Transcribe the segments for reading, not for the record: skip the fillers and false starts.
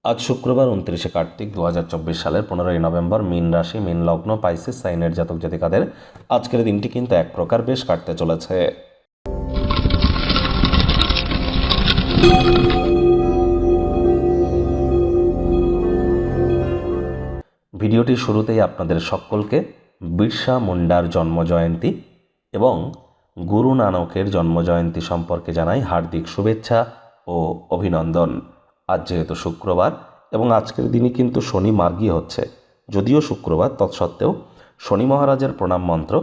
আজ শুক্রবার 29শে কার্তিক 2024 সালের 15ই নভেম্বর। মীন রাশি, মীন লগ্ন, পাইসিস সাইনের জাতক জাতিকাদের আজকের দিনটি কিন্তু এক প্রকার বেশ কাটতে চলেছে। ভিডিওটির শুরুতেই আপনাদের সকলকে বিরসা মুন্ডার জন্মজয়ন্তী এবং গুরু নানকের জন্মজয়ন্তী সম্পর্কে জানাই হার্দিক শুভেচ্ছা ও অভিনন্দন। আজ যেহেতু শুক্রবার এবং আজকের দিনই কিন্তু শনি মার্গী হচ্ছে, যদিও শুক্রবার তৎসত্ত্বেও শনি মহারাজের প্রণাম মন্ত্র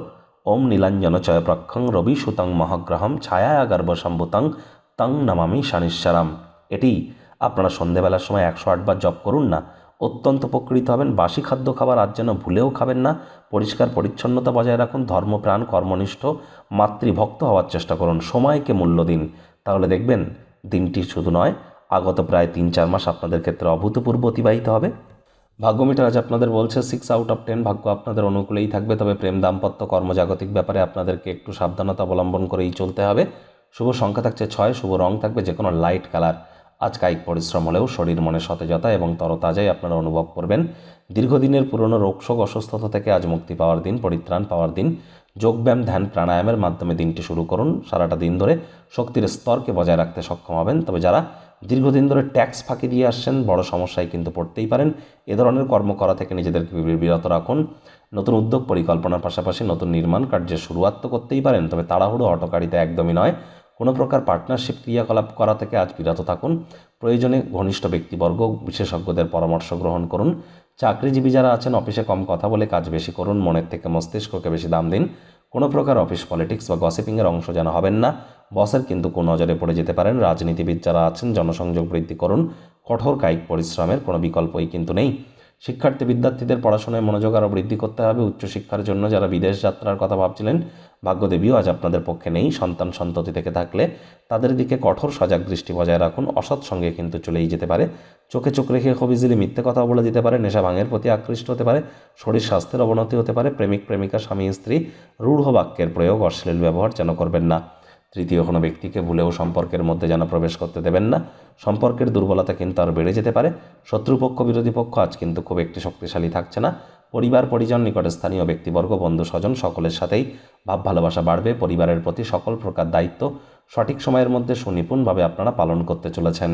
ওম নীলাঞ্জন চয়প্রক্ষং রবি সুতং মহাগ্রহম ছায়া গর্ভসম্ভুতং তং নমামি শানিশ্বরাম। এটি আপনারা সন্ধেবেলার সময় 108 বার জপ করুন না, অত্যন্ত উপকৃত হবেন। বাসি খাদ্য খাবার আজ যেন ভুলেও খাবেন না। পরিষ্কার পরিচ্ছন্নতা বজায় রাখুন। ধর্মপ্রাণ, কর্মনিষ্ঠ, মাতৃভক্ত হওয়ার চেষ্টা করুন। সময়কে মূল্য দিন, তাহলে দেখবেন দিনটি শুধু নয়, আগত প্রায় 3-4 মাস আপনাদের ক্ষেত্রে অভূতপূর্ব অতিবাহিত হবে। ভাগ্যমিটার আজ আপনাদের বলছে 6/10। ভাগ্য আপনাদের অনুকূলেই থাকবে, তবে প্রেম, দাম্পত্য, কর্মজাগতিক ব্যাপারে আপনাদেরকে একটু সাবধানতা অবলম্বন করেই চলতে হবে। শুভ সংখ্যা থাকছে 6, শুভ রং থাকবে যে কোনো লাইট কালার। আজ কায়িক পরিশ্রম হলেও শরীর মনে সতেজতা এবং তরতাজাই আপনারা অনুভব করবেন। দীর্ঘদিনের পুরনো রোগশোক, অসুস্থতা থেকে আজ মুক্তি পাওয়ার দিন, পরিত্রাণ পাওয়ার দিন। যোগব্যায়াম, ধ্যান, প্রাণায়ামের মাধ্যমে দিনটি শুরু করুন। সারাটা দিন ধরে শক্তির স্তরকে বজায় রাখতে সক্ষম হবেন। তবে যারা দীর্ঘদিন ধরে ট্যাক্স ফাঁকি দিয়ে আসছেন, বড় সমস্যায় কিন্তু পড়তেই পারেন। এ ধরনের কর্ম করা থেকে নিজেদেরকে বিরত রাখুন। নতুন উদ্যোগ পরিকল্পনার পাশাপাশি নতুন নির্মাণ কার্যের শুরুয়াত তো করতেই পারেন, তবে তাড়াহুড়ো হঠকারিতা একদমই নয়। কোনো প্রকার পার্টনারশিপ ক্রিয়াকলাপ করা থেকে আজ বিরত থাকুন। প্রয়োজনে ঘনিষ্ঠ ব্যক্তিবর্গ, বিশেষজ্ঞদের পরামর্শ গ্রহণ করুন। চাকরিজীবী যারা আছেন, অফিসে কম কথা বলে কাজ বেশি করুন। মনের থেকে মস্তিষ্ককে বেশি দাম দিন। কোনো প্রকার অফিস পলিটিক্স বা গসিপিংয়ের অংশ যেন হবেন না। বসের কিন্তু নজরে পড়ে যেতে পারেন। রাজনীতিবিদ যারা আছেন, জনসংযোগ বৃদ্ধি করুন। কঠোর কায়িক পরিশ্রমের কোনো বিকল্পই কিন্তু নেই। শিক্ষার্থী বিদ্যার্থীদের পড়াশোনায় মনোযোগ আরও বৃদ্ধি করতে হবে। উচ্চশিক্ষার জন্য যারা বিদেশ যাত্রার কথা ভাবছিলেন, ভাগ্যদেবীও আজ আপনাদের পক্ষে নেই। সন্তান সন্ততি থেকে থাকলে তাদের দিকে কঠোর সজাগ দৃষ্টি বজায় রাখুন। অসৎ সঙ্গে কিন্তু চলেই যেতে পারে। চোখে চোখ রেখে খুব ইজিলি মিথ্যে কথা বলে দিতে পারে। নেশা ভাঙের প্রতি আকৃষ্ট হতে পারে। শরীর স্বাস্থ্যের অবনতি হতে পারে। প্রেমিক প্রেমিকা, স্বামী স্ত্রী রূঢ় বাক্যের প্রয়োগ, অশ্লীল ব্যবহার যেন করবেন না। তৃতীয় কোনো ব্যক্তিকে ভুলেও সম্পর্কের মধ্যে যেন প্রবেশ করতে দেবেন না। সম্পর্কের দুর্বলতা কিন্তু আর বেড়ে যেতে পারে। শত্রুপক্ষ, বিরোধী পক্ষ আজ কিন্তু খুব একটি শক্তিশালী থাকছে না। পরিবার, পরিজন, নিকটে স্থানীয় ব্যক্তিবর্গ, বন্ধু স্বজন সকলের সাথেই ভাব ভালোবাসা বাড়বে। পরিবারের প্রতি সকল প্রকার দায়িত্ব সঠিক সময়ের মধ্যে সুনিপুণভাবে আপনারা পালন করতে চলেছেন।